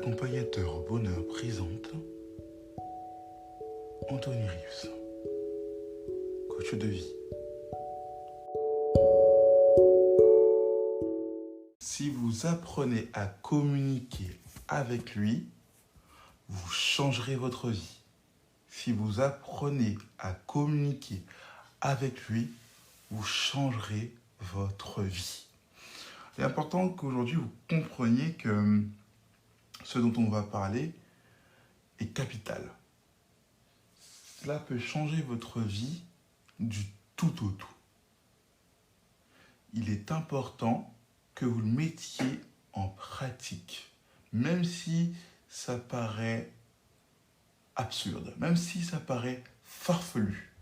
Accompagnateur au bonheur présente Anthony Rius, coach de vie. Si vous apprenez à communiquer avec lui, vous changerez votre vie. Si vous apprenez à communiquer avec lui, vous changerez votre vie. Il est important qu'aujourd'hui vous compreniez que ce dont on va parler est capital. Cela peut changer votre vie du tout au tout. Il est important que vous le mettiez en pratique, même si ça paraît absurde, même si ça paraît farfelu.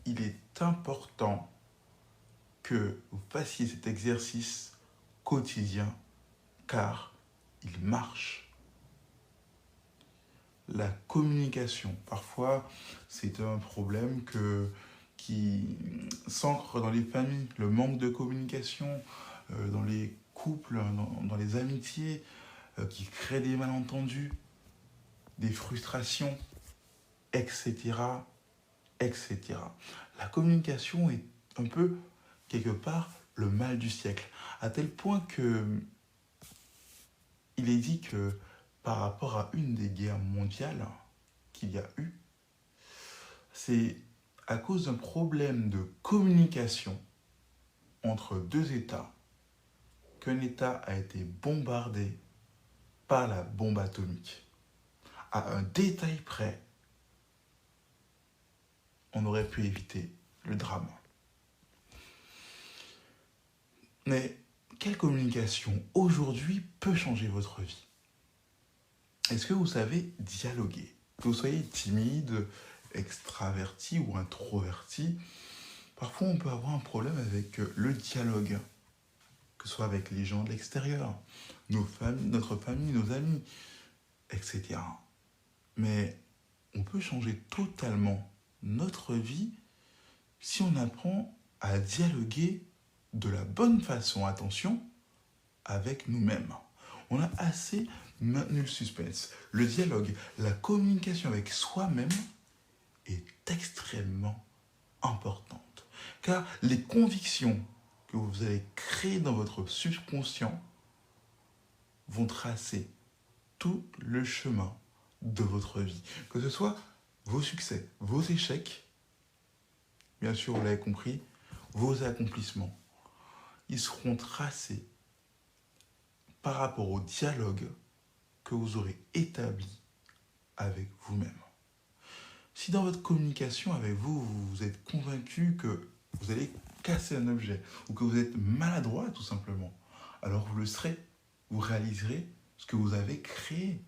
Il est important que vous fassiez cet exercice quotidien, car il marche. La communication, parfois, c'est un problème qui s'ancre dans les familles. Le manque de communication, dans les couples, dans les amitiés, qui crée des malentendus, des frustrations, etc., etc. La communication est un peu, quelque part, le mal du siècle, à tel point que il est dit que par rapport à une des guerres mondiales qu'il y a eu, c'est à cause d'un problème de communication entre deux États qu'un État a été bombardé par la bombe atomique. À un détail près, on aurait pu éviter le drame. Mais quelle communication aujourd'hui peut changer votre vie? Est-ce que vous savez dialoguer? Que vous soyez timide, extraverti ou introverti, parfois on peut avoir un problème avec le dialogue, que ce soit avec les gens de l'extérieur, notre famille, nos amis, etc. Mais on peut changer totalement notre vie si on apprend à dialoguer de la bonne façon, attention, avec nous-mêmes. On a assez maintenu le suspense. Le dialogue, la communication avec soi-même est extrêmement importante. Car les convictions que vous allez créer dans votre subconscient vont tracer tout le chemin de votre vie. Que ce soit vos succès, vos échecs, bien sûr, vous l'avez compris, vos accomplissements, ils seront tracés par rapport au dialogue que vous aurez établi avec vous-même. Si dans votre communication avec vous, vous êtes convaincu que vous allez casser un objet ou que vous êtes maladroit tout simplement, alors vous le serez, vous réaliserez ce que vous avez créé.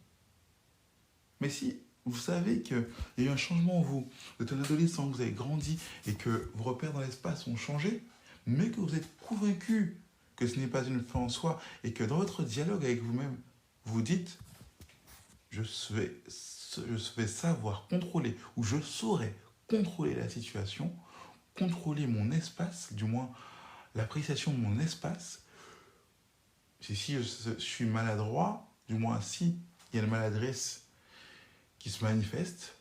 Mais si vous savez qu'il y a eu un changement en vous, vous êtes un adolescent, vous avez grandi et que vos repères dans l'espace ont changé, mais que vous êtes convaincu que ce n'est pas une fin en soi et que dans votre dialogue avec vous-même, vous dites « je vais savoir contrôler ou je saurai contrôler la situation, contrôler mon espace, du moins l'appréciation de mon espace. Si je suis maladroit, du moins si il y a une maladresse qui se manifeste,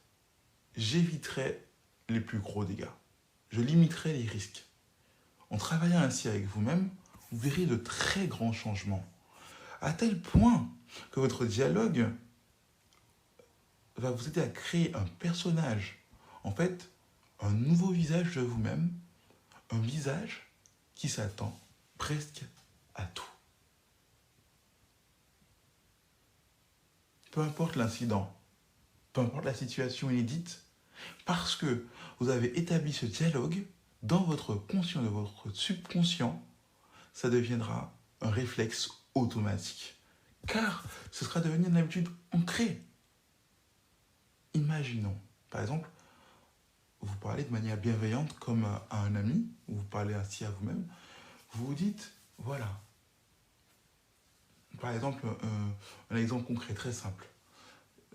j'éviterai les plus gros dégâts. Je limiterai les risques. En travaillant ainsi avec vous-même, vous verrez de très grands changements. À tel point que votre dialogue va vous aider à créer un personnage. En fait, un nouveau visage de vous-même, un visage qui s'attend presque à tout. Peu importe l'incident, peu importe la situation inédite, parce que vous avez établi ce dialogue dans votre conscient, de votre subconscient, ça deviendra un réflexe automatique. Car ce sera devenu une habitude ancrée. Imaginons, par exemple, vous parlez de manière bienveillante comme à un ami, ou vous parlez ainsi à vous-même, vous vous dites, voilà. Par exemple, un exemple concret très simple.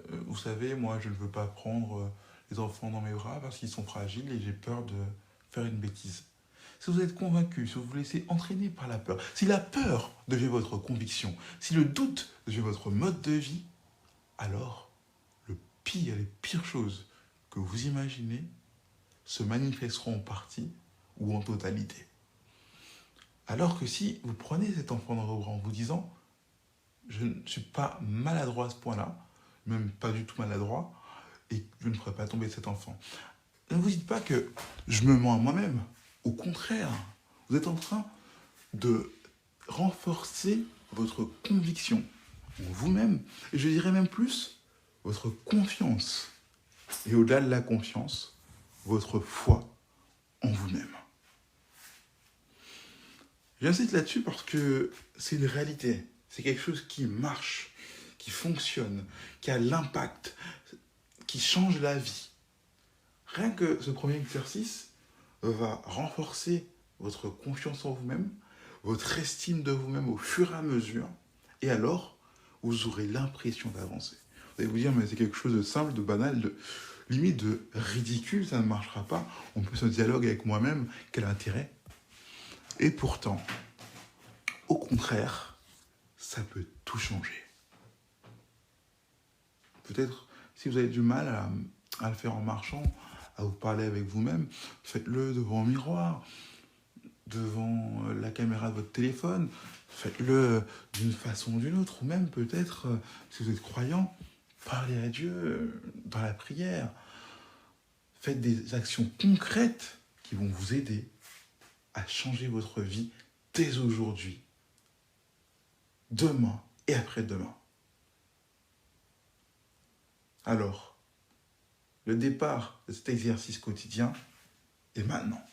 Vous savez, moi, je ne veux pas prendre les enfants dans mes bras parce qu'ils sont fragiles et j'ai peur de faire une bêtise. si vous êtes convaincu, si vous vous laissez entraîner par la peur, si la peur devient votre conviction, si le doute devient votre mode de vie, alors les pires choses que vous imaginez se manifesteront en partie ou en totalité. Alors que si vous prenez cet enfant dans vos bras en vous disant « je ne suis pas maladroit à ce point-là, même pas du tout maladroit, et je ne ferai pas tomber cet enfant », ne vous dites pas que je me mens à moi-même. Au contraire, vous êtes en train de renforcer votre conviction en vous-même, et je dirais même plus, votre confiance. Et au-delà de la confiance, votre foi en vous-même. J'insiste là-dessus parce que c'est une réalité. C'est quelque chose qui marche, qui fonctionne, qui a l'impact, qui change la vie. Rien que ce premier exercice va renforcer votre confiance en vous-même, votre estime de vous-même au fur et à mesure, et alors, vous aurez l'impression d'avancer. Vous allez vous dire, mais c'est quelque chose de simple, de banal, limite de ridicule, ça ne marchera pas. On peut se dialoguer avec moi-même, quel intérêt? Et pourtant, au contraire, ça peut tout changer. Peut-être, si vous avez du mal à le faire en marchant, à vous parler avec vous-même, faites-le devant un miroir, devant la caméra de votre téléphone, faites-le d'une façon ou d'une autre, ou même peut-être, si vous êtes croyant, parlez à Dieu dans la prière. Faites des actions concrètes qui vont vous aider à changer votre vie dès aujourd'hui, demain et après-demain. Alors, le départ de cet exercice quotidien est maintenant.